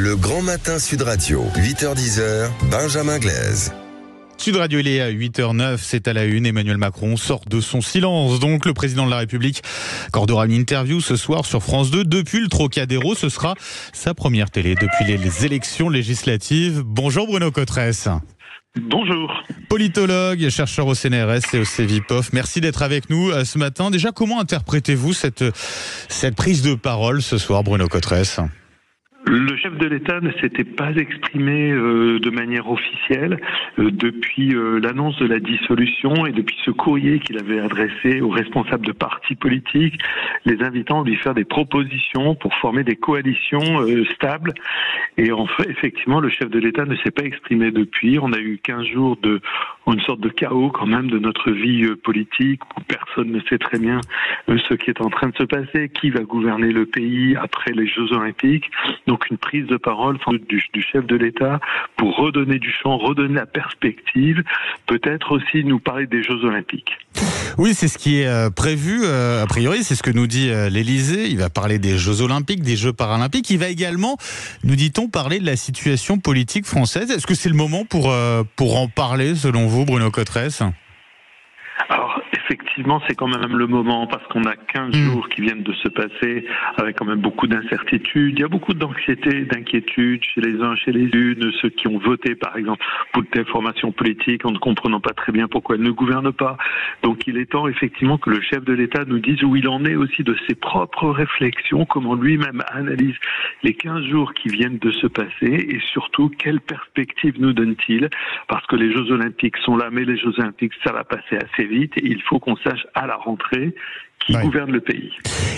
Le Grand Matin Sud Radio, 8h-10h, Benjamin Glaise. Sud Radio, il est à 8h09, c'est à la une. Emmanuel Macron sort de son silence. Donc, le président de la République accordera une interview ce soir sur France 2 depuis le Trocadéro. Ce sera sa première télé depuis les élections législatives. Bonjour Bruno Cotresse. Bonjour. Politologue, chercheur au CNRS et au CEVIPOF. Merci d'être avec nous ce matin. Déjà, comment interprétez-vous cette prise de parole ce soir, Bruno Cotresse ? Le chef de l'État ne s'était pas exprimé de manière officielle depuis l'annonce de la dissolution et depuis ce courrier qu'il avait adressé aux responsables de partis politiques, les invitant à lui faire des propositions pour former des coalitions stables. Et en fait, effectivement, le chef de l'État ne s'est pas exprimé depuis. On a eu 15 jours de une sorte de chaos quand même de notre vie politique où personne ne sait très bien ce qui est en train de se passer, qui va gouverner le pays après les Jeux Olympiques. Donc une prise de parole du chef de l'État pour redonner du champ, redonner la perspective, peut-être aussi nous parler des Jeux Olympiques. Oui, c'est ce qui est prévu, a priori, c'est ce que nous dit l'Élysée. Il va parler des Jeux Olympiques, des Jeux Paralympiques. Il va également, nous dit-on, parler de la situation politique française. Est-ce que c'est le moment pour en parler, selon vous, Bruno Cotresse ? Alors, effectivement, c'est quand même le moment parce qu'on a 15 jours qui viennent de se passer avec quand même beaucoup d'incertitudes. Il y a beaucoup d'anxiété, d'inquiétude chez les uns, chez les unes, ceux qui ont voté, par exemple, pour telle formation politique en ne comprenant pas très bien pourquoi elle ne gouverne pas. Donc, il est temps, effectivement, que le chef de l'État nous dise où il en est aussi de ses propres réflexions, comment lui-même analyse les 15 jours qui viennent de se passer et surtout, quelle perspective nous donne-t-il ? Parce que les Jeux Olympiques sont là, mais les Jeux Olympiques, ça va passer assez vite et il faut qu'on sache à la rentrée qui gouverne le pays.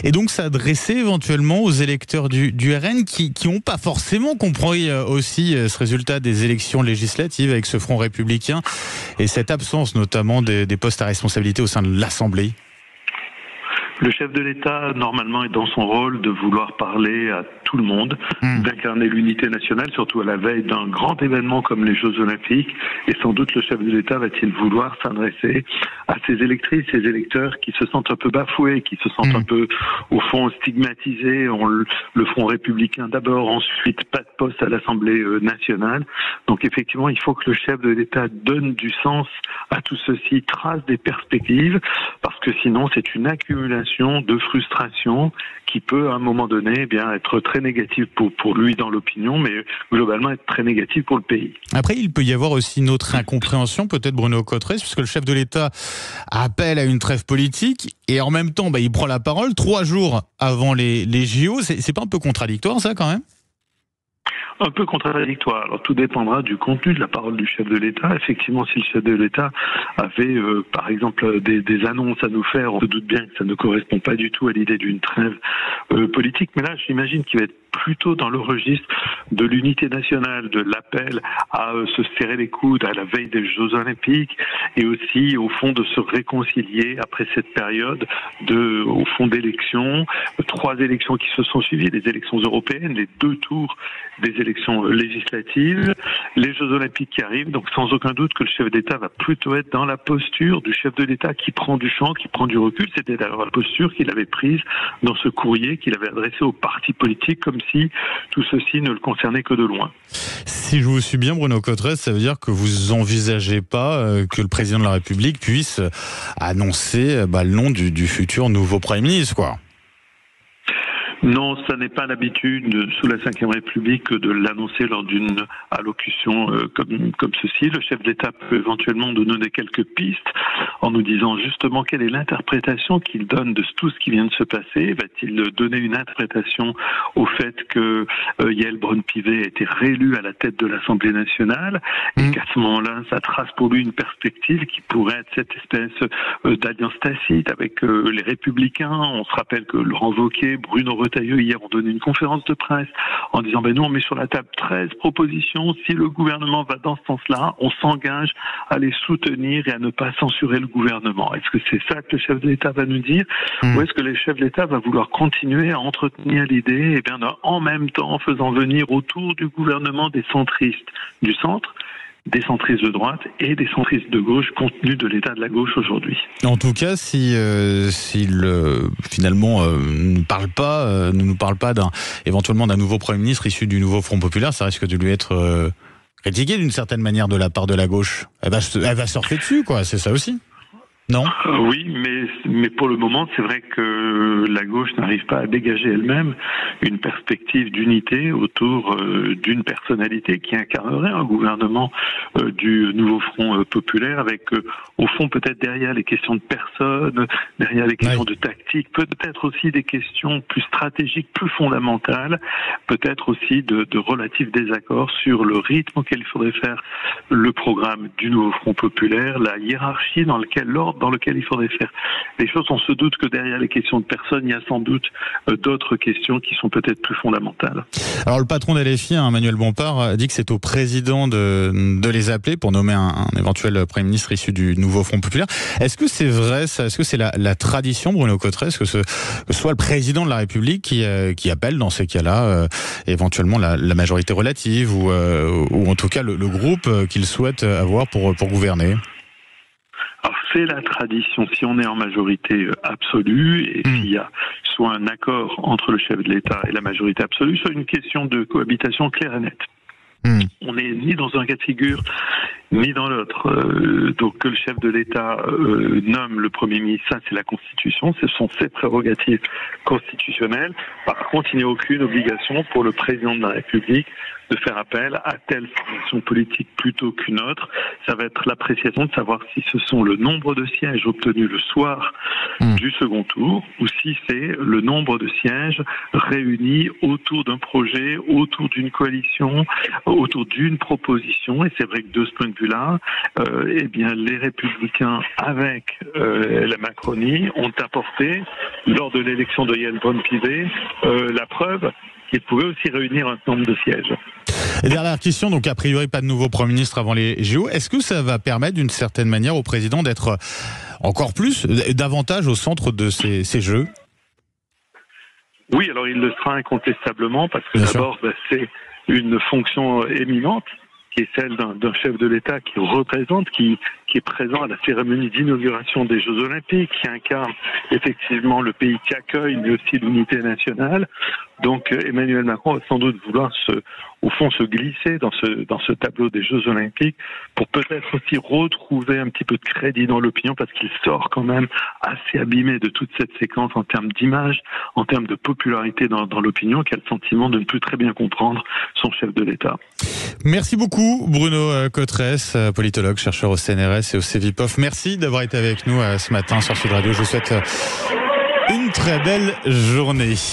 Et donc s'adresser éventuellement aux électeurs du RN qui n'ont pas forcément compris aussi ce résultat des élections législatives avec ce front républicain et cette absence notamment des postes à responsabilité au sein de l'Assemblée. Le chef de l'État, normalement, est dans son rôle de vouloir parler à tout le monde, d'incarner l'unité nationale, surtout à la veille d'un grand événement comme les Jeux Olympiques. Et sans doute, le chef de l'État va-t-il vouloir s'adresser à ses électrices, ses électeurs qui se sentent un peu bafoués, qui se sentent un peu, au fond, stigmatisés. Le Front républicain d'abord, ensuite, pas de poste à l'Assemblée nationale. Donc, effectivement, il faut que le chef de l'État donne du sens à tout ceci, trace des perspectives, parce que sinon, c'est une accumulation de frustration qui peut à un moment donné être très négative pour lui dans l'opinion, mais globalement être très négative pour le pays. Après, il peut y avoir aussi une autre incompréhension, peut-être Bruno Cotresse, puisque le chef de l'État appelle à une trêve politique et en même temps, il prend la parole 3 jours avant les JO. C'est pas un peu contradictoire ça quand même ? Un peu contradictoire. Alors tout dépendra du contenu de la parole du chef de l'État. Effectivement, si le chef de l'État avait, par exemple, des annonces à nous faire, on se doute bien que ça ne correspond pas du tout à l'idée d'une trêve politique. Mais là, j'imagine qu'il va être plutôt dans le registre de l'unité nationale, de l'appel à se serrer les coudes à la veille des Jeux Olympiques et aussi, au fond, de se réconcilier après cette période au fond, d'élections. 3 élections qui se sont suivies, les élections européennes, les 2 tours des élections législatives, les Jeux Olympiques qui arrivent. Donc, sans aucun doute que le chef d'État va plutôt être dans la posture du chef de l'État qui prend du champ, qui prend du recul. C'était d'ailleurs la posture qu'il avait prise dans ce courrier qu'il avait adressé aux partis politiques, comme si tout ceci ne le concernait que de loin. Si je vous suis bien, Bruno Cotresse, ça veut dire que vous envisagez pas que le président de la République puisse annoncer le nom du futur nouveau Premier ministre, quoi. Non, ça n'est pas l'habitude sous la Ve République de l'annoncer lors d'une allocution comme ceci. Le chef d'État peut éventuellement nous donner quelques pistes en nous disant justement quelle est l'interprétation qu'il donne de tout ce qui vient de se passer. Va-t-il donner une interprétation au fait que Yael Braun-Pivet a été réélue à la tête de l'Assemblée nationale et qu'à ce moment-là, ça trace pour lui une perspective qui pourrait être cette espèce d'alliance tacite avec les Républicains. On se rappelle que Laurent Wauquiez, Bruno Retailleau hier ont donné une conférence de presse en disant nous on met sur la table 13 propositions, si le gouvernement va dans ce sens-là, on s'engage à les soutenir et à ne pas censurer le gouvernement. Est-ce que c'est ça que le chef de l'État va nous dire ou est-ce que le chef de l'État va vouloir continuer à entretenir l'idée en même temps faisant venir autour du gouvernement des centristes du centre des centristes de droite et des centristes de gauche, compte tenu de l'état de la gauche aujourd'hui. En tout cas, s'il finalement ne nous parle pas éventuellement d'un nouveau Premier ministre issu du nouveau Front Populaire, ça risque de lui être critiqué d'une certaine manière de la part de la gauche. Elle va surfer dessus, quoi. C'est ça aussi. Non. Oui, mais pour le moment, c'est vrai que la gauche n'arrive pas à dégager elle-même une perspective d'unité autour d'une personnalité qui incarnerait un gouvernement du nouveau Front populaire, avec au fond peut-être derrière les questions de personnes, derrière les questions de tactique, peut-être aussi des questions plus stratégiques, plus fondamentales, peut-être aussi de relatifs désaccords sur le rythme auquel il faudrait faire le programme du nouveau Front populaire, la hiérarchie dans l'ordre dans lequel il faudrait faire les choses. On se doute que derrière les questions de personnes, il y a sans doute d'autres questions qui sont peut-être plus fondamentales. Alors le patron d'LFI, Emmanuel Bompard, dit que c'est au président de les appeler pour nommer un éventuel Premier ministre issu du nouveau Front populaire. Est-ce que c'est vrai ça? Est-ce que c'est la tradition, Bruno Cotresse, que ce soit le président de la République qui appelle dans ces cas-là éventuellement la majorité relative ou en tout cas le groupe qu'il souhaite avoir pour gouverner? Alors c'est la tradition, si on est en majorité absolue et s'il y a soit un accord entre le chef de l'État et la majorité absolue, soit une question de cohabitation claire et nette. On n'est ni dans un cas de figure ni dans l'autre. Donc que le chef de l'État nomme le Premier ministre, ça c'est la Constitution, ce sont ses prérogatives constitutionnelles. Par contre, il n'y a aucune obligation pour le président de la République de faire appel à telle formation politique plutôt qu'une autre. Ça va être l'appréciation de savoir si ce sont le nombre de sièges obtenus le soir du second tour ou si c'est le nombre de sièges réunis autour d'un projet, autour d'une coalition, autour d'une proposition. Et c'est vrai que de ce point de vue-là, eh bien, les Républicains avec la Macronie ont apporté, lors de l'élection de Yael Braun-Pivet, la preuve qu'ils pouvaient aussi réunir un nombre de sièges. Et dernière question, donc a priori pas de nouveau Premier ministre avant les JO. Est-ce que ça va permettre d'une certaine manière au président d'être encore plus, davantage au centre de ces jeux? Oui, alors il le sera incontestablement parce que d'abord c'est une fonction éminente qui est celle d'un chef de l'État qui représente, qui est présent à la cérémonie d'inauguration des Jeux Olympiques, qui incarne effectivement le pays qui accueille, mais aussi l'unité nationale. Donc Emmanuel Macron va sans doute vouloir au fond se glisser dans ce tableau des Jeux Olympiques pour peut-être aussi retrouver un petit peu de crédit dans l'opinion, parce qu'il sort quand même assez abîmé de toute cette séquence en termes d'image, en termes de popularité dans l'opinion, qui a le sentiment de ne plus très bien comprendre son chef de l'État. Merci beaucoup Bruno Cotresse, politologue, chercheur au CNRS et au CEVIPOF. Merci d'avoir été avec nous ce matin sur Sud Radio. Je vous souhaite une très belle journée.